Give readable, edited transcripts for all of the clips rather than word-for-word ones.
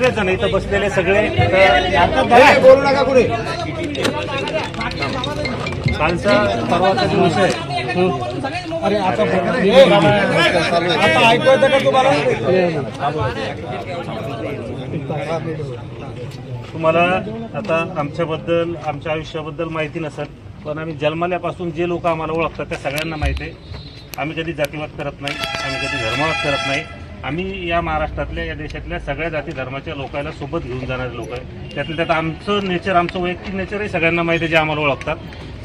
सगळेच जण इथं बसलेले सगळे बोलू नका पुढे. कालचा परवाचा दिवस आहे. अरे आता ऐकवायचं का तुम्हाला? तुम्हाला आता आमच्याबद्दल आमच्या आयुष्याबद्दल माहिती नसेल, पण आम्ही जन्मल्यापासून जे लोक आम्हाला ओळखतात त्या सगळ्यांना माहिती आहे. आम्ही कधी जातीवाद करत नाही, आम्ही कधी धर्मवाद करत नाही. आम्ही या महाराष्ट्रातल्या या देशातल्या सगळ्या जाती धर्माच्या लोकांना सोबत घेऊन जाणारे लोक आहे. त्यातल्या त्यात आमचं नेचर, आमचं वैयक्तिक नेचरही सगळ्यांना माहिती आहे, जे आम्हाला ओळखतात.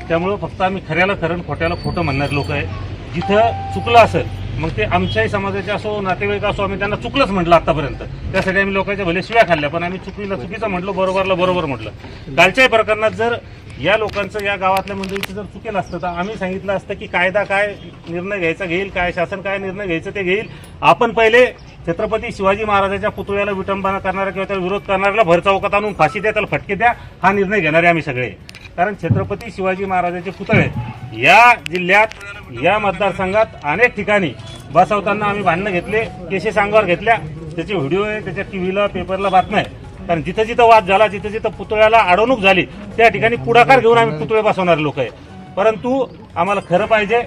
त्यामुळं फक्त आम्ही खऱ्याला खरं खोट्याला खोटं म्हणणारे लोक आहे. जिथं चुकलं असेल मग ते आमच्याही समाजाचे असो, नातेवाईक असो, आम्ही त्यांना चुकलंच म्हटलं आतापर्यंत. त्यासाठी आम्ही लोकांच्या भले शिव्या खाल्ल्या, पण आम्ही चुकीला चुकीचं म्हटलं, बरोबरला बरोबर म्हटलं. कालच्याही प्रकरणात जर या लोकांचं, या गावातल्या मंडळीचं जर चुकेल असतं तर आम्ही सांगितलं असतं की कायदा काय निर्णय घ्यायचा घेईल, काय शासन काय निर्णय घ्यायचं ते घेईल. आपण पहिले छत्रपती शिवाजी महाराजांच्या पुतळ्याला विटंबना करणाऱ्या किंवा त्याला विरोध करणाऱ्याला भर चौकात आणून फाशी द्या, त्याला फटके द्या, हा निर्णय घेणारे आम्ही सगळे. कारण छत्रपती शिवाजी महाराजांचे पुतळे या जिल्ह्यात, या मतदारसंघात अनेक ठिकाणी बसवताना आम्ही भांडणं घेतले, केसेस अंगावर घेतल्या. त्याचे व्हिडिओ आहे, त्याच्या टीव्हीला पेपरला बातम्या आहे. कारण जिथं जिथं वाद झाला, जिथं जिथं पुतळ्याला अडवणूक झाली, त्या ठिकाणी पुढाकार घेऊन आम्ही पुतळे बसवणारे लोक आहे. परंतु आम्हाला खरं पाहिजे,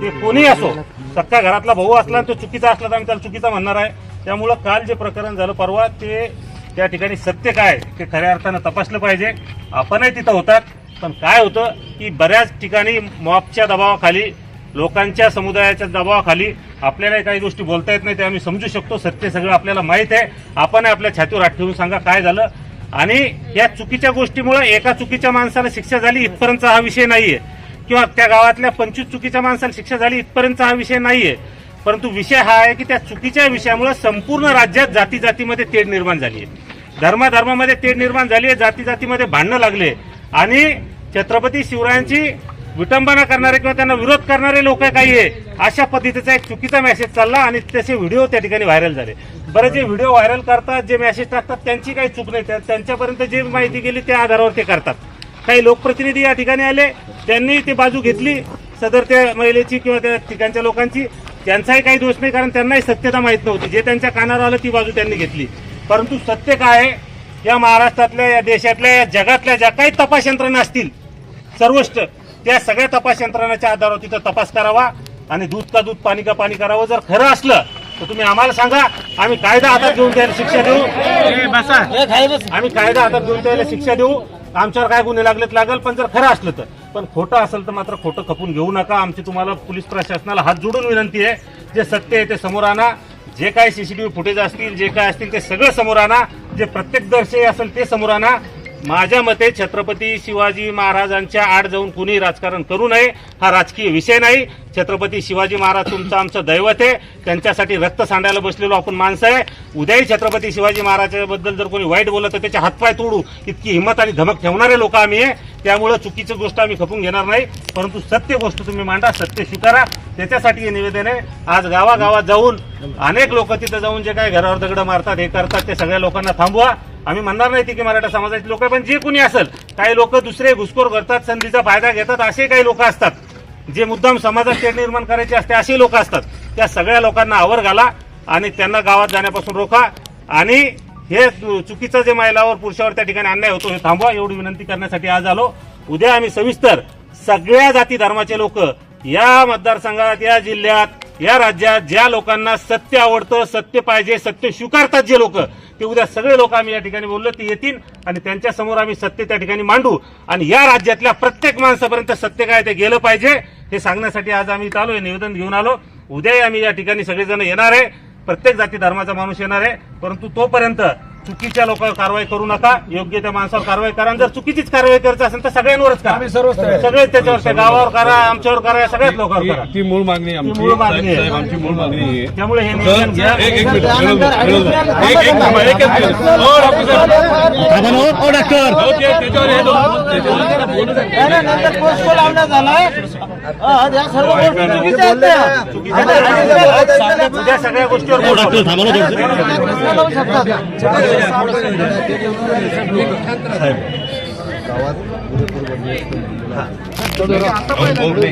ते कोणीही असो, सख्या घरातला भाऊ असला तो चुकीचा असला तर आम्ही त्याला चुकीचा म्हणणार आहे. त्यामुळं काल जे प्रकरण झालं परवा, ते त्या ठिकाणी सत्य काय ते खऱ्या अर्थानं तपासलं पाहिजे. आपणही तिथं होतात, पण काय होतं की बऱ्याच ठिकाणी मॉबच्या दबावाखाली, लोकांच्या समुदायाच्या दबावाखाली आपल्याला काही गोष्टी बोलता येत नाही, ते आम्ही समजू शकतो. सत्य सगळं आपल्याला माहीत आहे. आपण आपल्या छातीवर हात ठेवून सांगा काय झालं. आणि या चुकीच्या गोष्टीमुळे एका चुकीच्या माणसाला शिक्षा झाली इथपर्यंतचा हा विषय नाहीये, किंवा त्या गावातल्या 25 चुकीच्या माणसाला शिक्षा झाली इथपर्यंतचा हा विषय नाहीये. परंतु विषय हा आहे की त्या चुकीच्या विषयामुळे संपूर्ण राज्यात जाती जातीमध्ये तेढ निर्माण झाली आहे, धर्माधर्मामध्ये तेढ निर्माण झाली आहे, जाती जातीमध्ये भांडणं लागले. आणि छत्रपती शिवरायांची विटंबना करणारे किंवा त्यांना विरोध करणारे लोक काही आहे, अशा पद्धतीचा एक चुकीचा मेसेज चालला आणि त्याचे व्हिडिओ त्या ठिकाणी व्हायरल झाले. बरं, जे व्हिडिओ व्हायरल करतात, जे मेसेज टाकतात, त्यांची काही चूक नाही. त्यांच्यापर्यंत जे माहिती गेली त्या आधारावर ते करतात. काही लोकप्रतिनिधी या ठिकाणी आले, त्यांनी ती बाजू घेतली सदर त्या महिलेची किंवा त्या ठिकाणच्या लोकांची. त्यांचाही काही दोष नाही, कारण त्यांनाही सत्यता माहीत नव्हती. जे त्यांच्या कानावर आलं ती बाजू त्यांनी घेतली. परंतु सत्य काय आहे, या महाराष्ट्रातल्या, या देशातल्या, या जगातल्या ज्या काही तपास यंत्रणा असतील सर्वोच्च, त्या सगळ्या तपास यंत्रणाच्या आधारावर तिथं तपास करावा आणि दूध का दूध पाणी का पाणी करावं. जर खरं असलं तर तुम्ही आम्हाला सांगा, आम्ही कायदा हातात घेऊन त्याला शिक्षा देऊ. आम्ही कायदा हातात घेऊन त्याला शिक्षा देऊ. आमच्यावर काय गुन्हे लागलेत लागल, पण जर खरं असलं तर. पण खोटं असेल तर मात्र खोटं खपून घेऊ नका. आमची तुम्हाला पोलीस प्रशासनाला हात जोडून विनंती आहे, जे सत्य आहे ते समोर आणा. जे काही सीसीटीव्ही फुटेज असतील, जे काय असतील ते सगळं समोर आणा. जे प्रत्यक्षदर्शी असेल ते समोर आणा. माझ्या मते छत्रपती शिवाजी महाराजांच्या आड जाऊन कुणी राजकारण करू नये. हा राजकीय विषय नाही. छत्रपती शिवाजी महाराज तुमचं आमचं दैवत आहे. त्यांच्यासाठी रक्त सांडायला बसलेलो आपण माणसं आहे. उद्याही छत्रपती शिवाजी महाराजांबद्दल जर कोणी वाईट बोललं तर त्याचे हातपाय तोडू इतकी हिंमत आणि धमक ठेवणारे लोक आम्ही आहे. त्यामुळे चुकीची गोष्ट आम्ही खपून घेणार नाही, परंतु सत्य गोष्ट तुम्ही मांडा, सत्य स्वीकारा. त्याच्यासाठी हे निवेदन आहे. आज गावागावात जाऊन अनेक लोक तिथं जाऊन जे काय घरावर दगड मारतात, हे करतात, ते सगळ्या लोकांना थांबवा. आम्ही म्हणणार नाही की मराठा समाजाचे लोक, पण जे कोणी असेल, काही लोक दुसरे घुसखोर करतात, संधीचा फायदा घेतात, असे काही लोक असतात जे मुद्दाम समाजात तेढ निर्माण करायचे असते, असे लोक असतात. त्या सगळ्या लोकांना आवर घाला आणि त्यांना गावात जाण्यापासून रोखा. आणि हे चुकीचं जे महिलावर, पुरुषावर त्या ठिकाणी अन्याय होतो हे थांबवा, एवढी विनंती करण्यासाठी आज आलो. उद्या आम्ही सविस्तर सगळ्या जाती धर्माचे लोक या मतदारसंघात, या जिल्ह्यात, या राज्यात ज्या लोकांना सत्य आवडतं, सत्य पाहिजे, सत्य स्वीकारतात जे लोक, ते उद्या सगळे लोक आम्ही या ठिकाणी बोललो ते येतील आणि त्यांच्या समोर आम्ही सत्य त्या ठिकाणी मांडू. आणि या राज्यातल्या प्रत्येक माणसापर्यंत सत्य काय ते गेलं पाहिजे हे सांगण्यासाठी आज आम्ही इथं आलो, हे निवेदन घेऊन आलो. उद्याही आम्ही या ठिकाणी सगळेजण येणार आहे. प्रत्येक जाती धर्माचा माणूस येणार आहे. परंतु तोपर्यंत चुकीच्या लोकांवर कारवाई करू नका, योग्य त्या माणसावर कारवाई करा. जर चुकीचीच कारवाई करायची असेल तर सगळ्यांवरच करा. सगळे त्याच्यावर, गावावर करा, आमच्यावर करा, सगळ्याच लोकांवर करा. ती मूळ मागणी आमची मूळ मागणी आहे. आमची मूळ मागणी आहे. त्यामुळे हे निवेदन घ्या. उद्या सगळ्या गोष्टीवर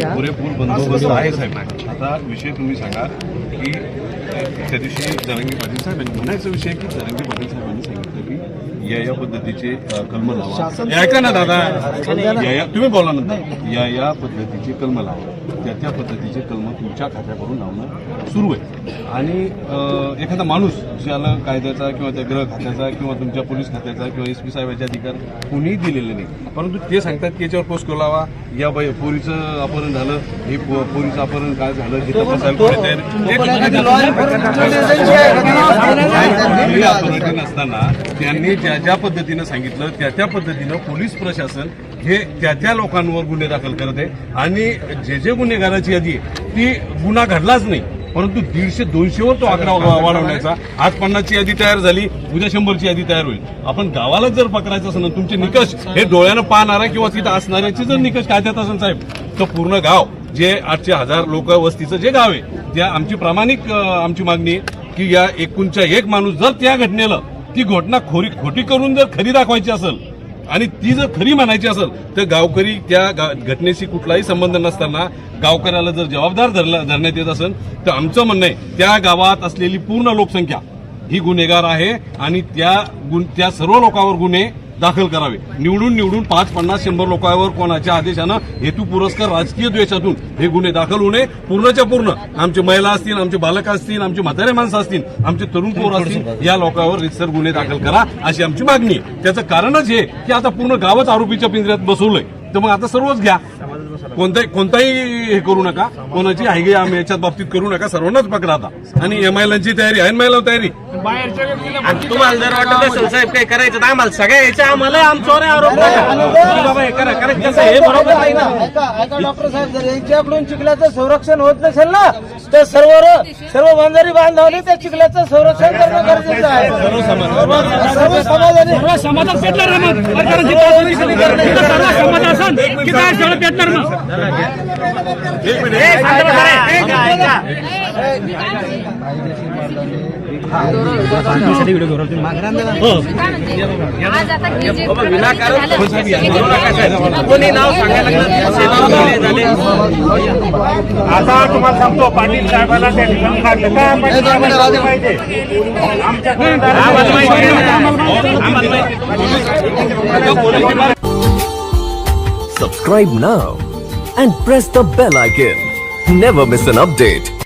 पुरेपूर बंदोबस्त आहे साहेब. आता विषय तुम्ही सांगा की त्या दिवशी जरांगे पाटील साहेबांनी म्हणायचा विषय की जरांगे पाटील साहेबांनी सांगितलं या पद्धतीचे कलम लावा. ऐका ना दादा, तुम्ही बोला नंतर. या पद्धतीचे कलम लावा, त्या पद्धतीचे कलम तुमच्या खात्याकडून लावणं सुरू आहे. आणि एखादा माणूस ज्याला कायद्याचा किंवा त्या गृह खात्याचा किंवा तुमच्या पोलीस खात्याचा किंवा SP साहेबांचे अधिकार कोणीही दिलेले नाही, परंतु ते सांगतात की याच्यावर पोस्ट लावा, या पोरीचं अपहरण झालं, हे पोरीचं अपहरण काय झालं हे तपासायला कोणी तयार नसताना त्यांनी ज्या पद्धतीनं सांगितलं त्या पद्धतीनं पोलीस प्रशासन हे त्या लोकांवर गुन्हे दाखल करत आहे. आणि जे गुन्हेगाराची यादी आहे ती गुन्हा घडलाच नाही, परंतु 150-200 वर तो आकडा वाढवण्याचा. आज 50ची यादी तयार झाली, उद्या 100ची यादी तयार होईल. आपण गावाला जर पकडायचं असेल ना, तुमचे निकष हे डोळ्यानं पाहणारा किंवा तिथं असणाऱ्याचे जर निकष काढतात असेल साहेब, तर पूर्ण गाव जे 800,000 लोक वस्तीचं जे गाव आहे, त्या आमची प्रामाणिक आमची मागणी आहे की या एकूणच्या एक माणूस जर त्या घटनेला ती घटना खोटी करून जर खरी दाखवायची असेल आणि ती जर खरी म्हणायची असेल तर गावकरी त्या घटनेशी कुठलाही संबंध नसताना गावकऱ्याला जर जबाबदार धरण्यात येत असेल तर आमचं म्हणणं आहे त्या गावात असलेली पूर्ण लोकसंख्या ही गुन्हेगार आहे आणि त्या सर्व लोकांवर गुन्हे दाखल करावे. निवडून 5, 50, 100 लोकांवर कोणाच्या आदेशानं हेतू पुरस्कार राजकीय द्वेषातून हे गुन्हे दाखल होऊ नये. पूर्णच्या पूर्ण आमचे महिला असतील, आमचे बालक असतील, आमचे म्हातारे माणसं असतील, आमचे तरुण पोर असतील, या लोकांवर रितसर गुन्हे दाखल करा अशी आमची मागणी आहे. त्याचं कारणच हे की आता पूर्ण गावच आरोपीच्या पिंजऱ्यात बसवलंय, तर मग आता सर्वच घ्या, कोणताही हे करू नका, कोणाची हायगे आम्ही याच्यात बाबतीत करू नका, सर्वांनाच पकडा आता. आणि MILची तयारी आहे, महिला तयारी. तुम्हाला जर वाटत असेल साहेब काही करायचं तर आम्हाला सगळ्या याच्या आम्हाला आमच्यावर आरोप बाबा हे करा कसं हे बरोबर नाही ना. ऐका डॉक्टर साहेब, जर यांच्याकडून चिखलाचं संरक्षण होत नसेल ना तर सर्व बंधारी बांधवांनी त्या चिखलाचं संरक्षण करणं गरजेचं आहे. सर्व समाजाने पेटणार ना मग, कारण सर्व समाज असेल की काय सगळं पेटणार मग. कोणी नाव सांगायला लागलं आता तुम्हाला सांगतो, पाटील साहेबांना त्या ठिकाणी काढलं का पाटील साहेबांना पाहिजे आमच्या. Subscribe now and press the bell icon. Never miss an update.